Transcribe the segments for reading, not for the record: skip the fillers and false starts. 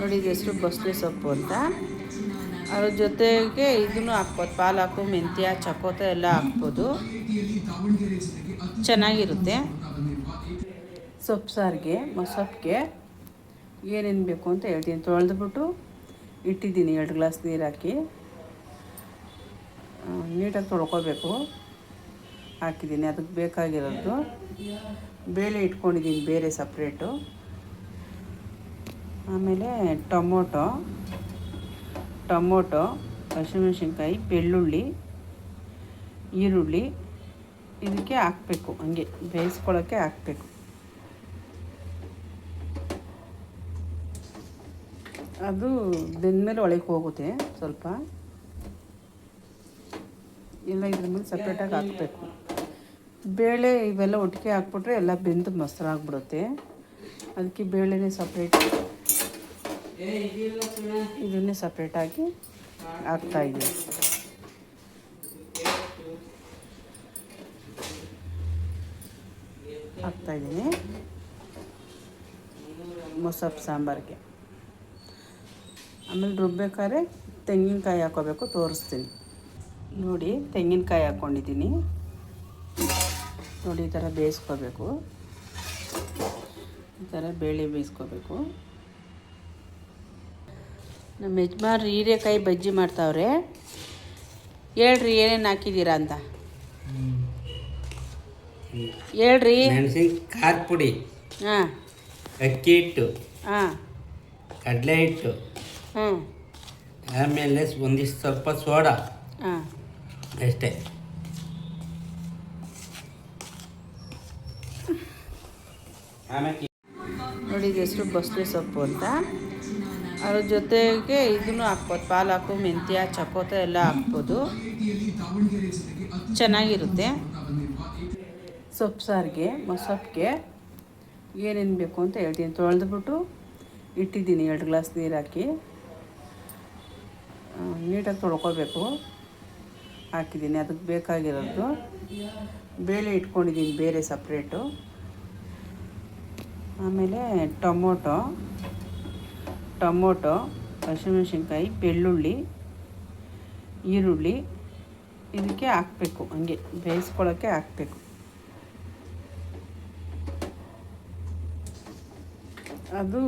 ನೋಡಿ ಇದು ಹೆಸರು ಬಸಳೆ ಸೊಪ್ಪು ಅಂತ. ಅದ್ರ ಜೊತೆಗೆ ಇದನ್ನು ಹಾಕ್ಬೋದು, ಪಾಲಕು, ಮೆಂತ್ಯ, ಚಕೋತ ಎಲ್ಲ ಹಾಕ್ಬೋದು, ಚೆನ್ನಾಗಿರುತ್ತೆ. ಸೊಪ್ಪು ಸಾರಿಗೆ ಮೊಸಪ್ಪಿಗೆ ಏನೇನು ಬೇಕು ಅಂತ ಹೇಳ್ತೀನಿ. ತೊಳೆದ್ಬಿಟ್ಟು ಇಟ್ಟಿದ್ದೀನಿ 2 ಗ್ಲಾಸ್ ನೀರು ಹಾಕಿ, ನೀಟಾಗಿ ತೊಳ್ಕೊಬೇಕು. ಹಾಕಿದ್ದೀನಿ. ಅದಕ್ಕೆ ಬೇಕಾಗಿರೋದು ಬೇಳೆ ಇಟ್ಕೊಂಡಿದ್ದೀನಿ ಬೇರೆ ಸಪ್ರೇಟು. ಆಮೇಲೆ ಟೊಮೊಟೊ, ಹಸಿಮೆಣ್ಸಿನ್ಕಾಯಿ, ಬೆಳ್ಳುಳ್ಳಿ, ಈರುಳ್ಳಿ ಇದಕ್ಕೆ ಹಾಕಬೇಕು. ಹಂಗೆ ಬೇಯಿಸ್ಕೊಳ್ಳೋಕ್ಕೆ ಹಾಕಬೇಕು. ಅದು ಬೆಂದಮೇಲೆ ಒಳಗೆ ಹೋಗುತ್ತೆ ಸ್ವಲ್ಪ, ಇಲ್ಲ ಇದ್ರ ಮೇಲೆ ಸಪ್ರೇಟಾಗಿ ಹಾಕಬೇಕು. ಬೇಳೆ ಇವೆಲ್ಲ ಒಟ್ಟಿಗೆ ಹಾಕ್ಬಿಟ್ರೆ ಎಲ್ಲ ಬೆಂದು ಮೊಸರಾಗ್ಬಿಡುತ್ತೆ. ಅದಕ್ಕೆ ಬೇಳೆನೇ ಸಪ್ರೇಟ್, ಇದನ್ನೇ ಸಪ್ರೇಟಾಗಿ ಹಾಕ್ತಾಯಿದ್ದೀನಿ ಮೊಸಪ್ಪು ಸಾಂಬಾರಿಗೆ. ಆಮೇಲೆ ರುಬ್ಬೇಕಾದ್ರೆ ತೆಂಗಿನಕಾಯಿ ಹಾಕೋಬೇಕು, ತೋರಿಸ್ತೀನಿ ನೋಡಿ. ತೆಂಗಿನಕಾಯಿ ಹಾಕ್ಕೊಂಡಿದ್ದೀನಿ ನೋಡಿ. ಈ ಥರ ಬೇಯಿಸ್ಕೋಬೇಕು, ಈ ಥರ ಬೇಳೆ ಬೇಯಿಸ್ಕೋಬೇಕು. ನಮ್ಮ ಯಜಮಾನ್ರು ಹೀರೆಕಾಯಿ ಬಜ್ಜಿ ಮಾಡ್ತಾವ್ರೆ. ಹೇಳ್ರಿ ಏನೇನು ಹಾಕಿದ್ದೀರಾ ಅಂತ ಹೇಳ್ರಿ. ಖಾರ ಪುಡಿ, ಹಾಂ, ಅಕ್ಕಿ ಹಿಟ್ಟು, ಹಾಂ, ಕಡಲೆ ಹಿಟ್ಟು, ಹ್ಞೂ, ಆಮೇಲೆ ಒಂದಿಷ್ಟು ಸ್ವಲ್ಪ ಸೋಡಾ, ಹಾಂ, ಅಷ್ಟೇ. ಆಮೇಲೆ ನೋಡಿ ಇದು ಹೆಸರು ಬಸಳೆ ಸೊಪ್ಪು ಅಂತ. ಅದ್ರ ಜೊತೆಗೆ ಇದನ್ನು ಹಾಕ್ಬೋದು, ಪಾಲಕು, ಮೆಂತ್ಯ, ಚಕೋತ ಎಲ್ಲ ಹಾಕ್ಬೋದು, ಚೆನ್ನಾಗಿರುತ್ತೆ. ಸೊಪ್ಪು ಸಾರಿಗೆ ಮೊಸಪ್ಪಿಗೆ ಏನೇನು ಬೇಕು ಅಂತ ಹೇಳ್ತೀನಿ. ತೊಳೆದ್ಬಿಟ್ಟು ಇಟ್ಟಿದ್ದೀನಿ 2 ಗ್ಲಾಸ್ ನೀರು ಹಾಕಿ, ನೀಟಾಗಿ ತೊಳ್ಕೊಬೇಕು. ಹಾಕಿದ್ದೀನಿ. ಅದಕ್ಕೆ ಬೇಕಾಗಿರೋದು ಬೇಳೆ ಇಟ್ಕೊಂಡಿದ್ದೀನಿ ಬೇರೆ ಸಪ್ರೇಟು. ಆಮೇಲೆ ಟೊಮೊಟೊ, ಹಸಿಮೆಣ್ಸಿನ್ಕಾಯಿ, ಬೆಳ್ಳುಳ್ಳಿ, ಈರುಳ್ಳಿ ಇದಕ್ಕೆ ಹಾಕಬೇಕು. ಹಂಗೆ ಬೇಯಿಸ್ಕೊಳ್ಳೋಕ್ಕೆ ಹಾಕಬೇಕು. ಅದು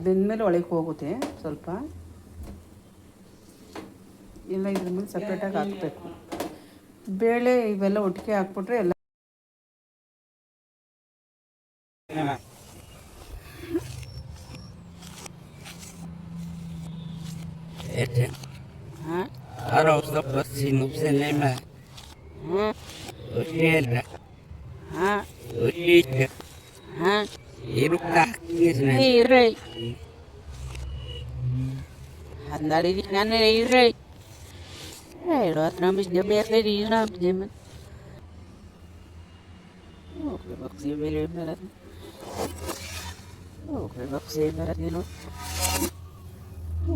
ಬೆಂದಮೇಲೆ ಒಳಗೆ ಹೋಗುತ್ತೆ ಸ್ವಲ್ಪ, ಇಲ್ಲ ಇದ್ರ ಮೇಲೆ ಸಪ್ರೇಟಾಗಿ ಹಾಕಬೇಕು. ಬೇಳೆ ಇವೆಲ್ಲ ಒಟ್ಟಿಗೆ ಹಾಕ್ಬಿಟ್ರೆ ಎಲ್ಲ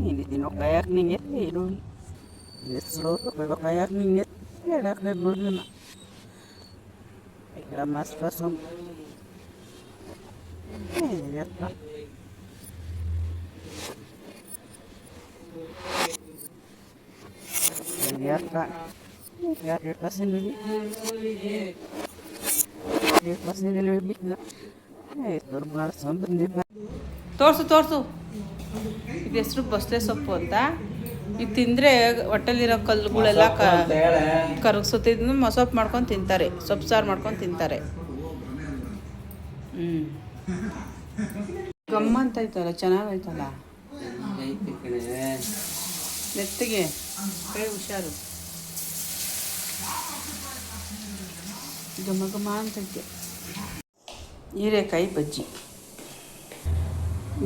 ini tino kayak ningit itu seluruh bebek kayak ningit enak bener kira mas pasung lihat pak lihat pasin dulu lihat pasin dulu bikna normal sambil ತೋರಿಸು. ಇದು ಹೆಸರು ಬಸಳೆ ಸೊಪ್ಪು ಅಂತ. ಇದು ತಿಂದರೆ ಹೊಟ್ಟೆಲಿರೋ ಕಲ್ಲುಗಳೆಲ್ಲ ಕರಗಿಸುತ್ತೆ. ಇದನ್ನು ಮೊಸಪ್ಪು ಮಾಡ್ಕೊಂಡು ತಿಂತಾರೆ, ಸೊಪ್ಪು ಸಾರು ಮಾಡ್ಕೊಂಡು ತಿಂತಾರೆ. ಗಮ್ಮ ಅಂತ ಐತಲ್ಲ, ಚೆನ್ನಾಗೈತಲ್ಲ. ನೆತ್ತಿಗೆ ಕೈ ಹುಷಾರು, ಘಮ ಘಮ ಅಂತೈತೆ. ಹೀರೆಕಾಯಿ ಬಜ್ಜಿ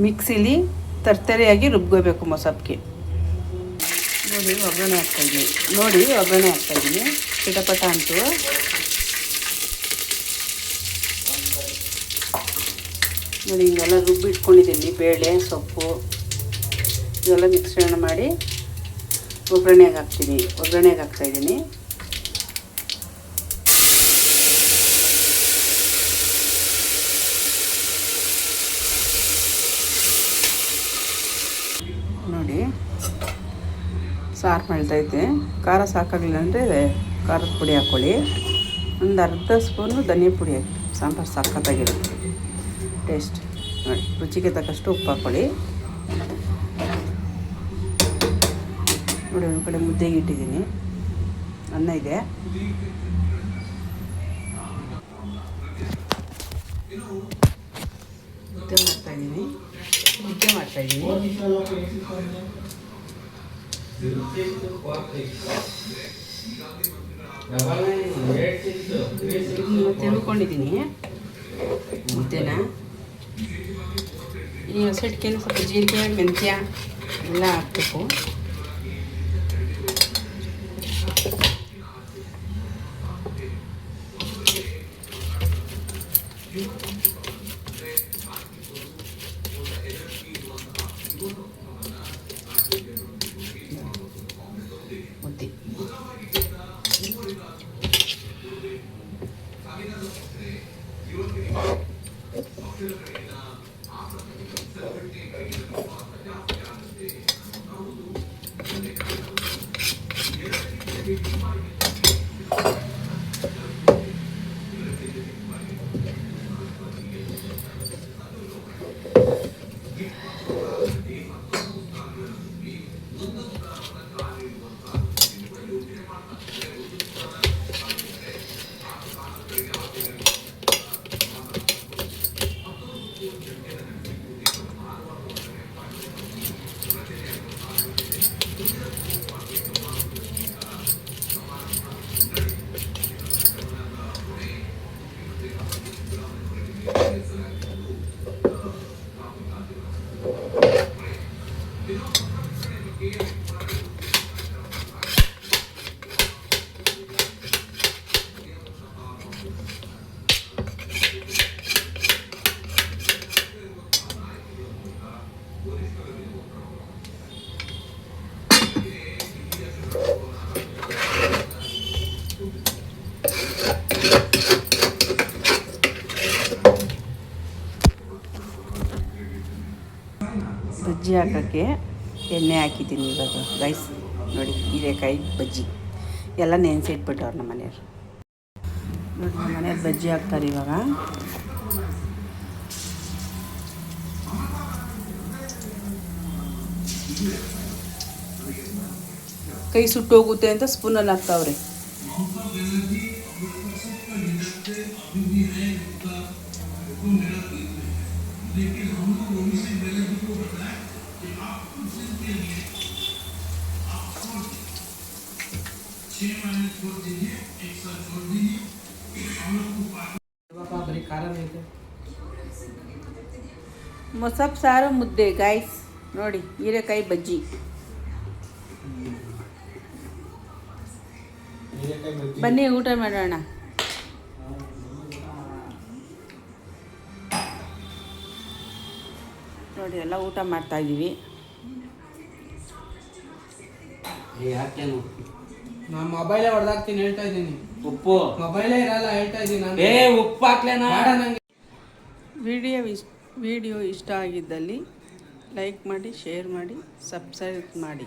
ಮಿಕ್ಸಿಲಿ ತರ್ತರಿಯಾಗಿ ರುಬ್ಕೋಬೇಕು ಮೊಸಪ್ಪಿಗೆ. ನೋಡಿ ಒಗ್ಗರಣೆ ಹಾಕ್ತಾಯಿದ್ದೀನಿ. ಚಿಟಪಟ ಅಂತು. ನೋಡಿ ಹಿಂಗೆಲ್ಲ ರುಬ್ಬಿಟ್ಕೊಂಡಿದ್ದೀನಿ. ಬೇಳೆ, ಸೊಪ್ಪು ಇವೆಲ್ಲ ಮಿಶ್ರಣ ಮಾಡಿ ಒಗ್ಗರಣೆಗೆ ಹಾಕ್ತಾಯಿದ್ದೀನಿ. ಸಾರು ಮಾಡ್ತೈತೆ. ಖಾರ ಸಾಕಾಗಲಿಲ್ಲ ಅಂದರೆ ಖಾರದ ಪುಡಿ ಹಾಕ್ಕೊಳ್ಳಿ. ಒಂದು ಅರ್ಧ ಸ್ಪೂನು ಧನಿಯಾ ಪುಡಿ ಹಾಕಿ, ಸಾಂಬಾರು ಸಖತ್ತಾಗಿರುತ್ತೆ ಟೇಸ್ಟ್. ನೋಡಿ, ರುಚಿಗೆ ತಕ್ಕಷ್ಟು ಉಪ್ಪು ಹಾಕ್ಕೊಳ್ಳಿ. ನೋಡಿ, ಒಂದು ಕಡೆ ಮುದ್ದೆಗೆ ಇಟ್ಟಿದ್ದೀನಿ, ಅನ್ನ ಇದೆ. ಮುದ್ದೆ ಮಾಡ್ತಾಯಿದ್ದೀನಿ. ತಿಳ್ಕೊಂಡಿದ್ದೀನಿ ಮುದ್ದೆನ. ಈ ಹಸಿಟ್ಟಿಗೆ ಸ್ವಲ್ಪ ಜೀರಿಗೆ, ಮೆಂತ್ಯ ಎಲ್ಲ ಹಾಕಬೇಕು. ಮುದ್ದೆ ಬಜ್ಜಿ ಹಾಕೋಕ್ಕೆ ಎಣ್ಣೆ ಹಾಕಿದ್ದೀನಿ ಇವಾಗ ರೈಸ್. ನೋಡಿ, ಹೀರೆಕಾಯಿ ಬಜ್ಜಿ ಎಲ್ಲ ನೆನೆಸಿಟ್ಬಿಟ್ಟವ್ರು ನಮ್ಮ ಮನೆಯವ್ರು. ನೋಡಿ, ನಮ್ಮ ಮನೆಯವ್ರು ಬಜ್ಜಿ ಹಾಕ್ತಾರೆ ಇವಾಗ. ಕೈ ಸುಟ್ಟೋಗುತ್ತೆ ಅಂತ ಸ್ಪೂನಲ್ಲಿ ಹಾಕ್ತಾವ್ರೆ. ಮೊಸಪ್ ಸಾರು ಮುದ್ದೆ ಗಾಯ್ಸ್. ನೋಡಿ, ಹೀರೆಕಾಯಿ ಬಜ್ಜಿ. ಬನ್ನಿ ಊಟ ಮಾಡೋಣ. ನೋಡಿ, ಎಲ್ಲ ಊಟ ಮಾಡ್ತಾ ಇದ್ದೀವಿ. ನಾನು ಮೊಬೈಲೇ ಹೊಡೆದಾಕ್ತೀನಿ ಹೇಳ್ತಾ ಇದ್ದೀನಿ. ಉಪ್ಪು ಮೊಬೈಲೇ ಇರಲ್ಲ ಹೇಳ್ತಾ ಇದ್ದೀನಿ ನಾನು. ಉಪ್ಪು ಹಾಕ್ಲೇನಾ? ವಿಡಿಯೋ ಇಷ್ಟ ಆಗಿದ್ದಲ್ಲಿ ಲೈಕ್ ಮಾಡಿ, ಶೇರ್ ಮಾಡಿ, ಸಬ್ಸ್ಕ್ರೈಬ್ ಮಾಡಿ.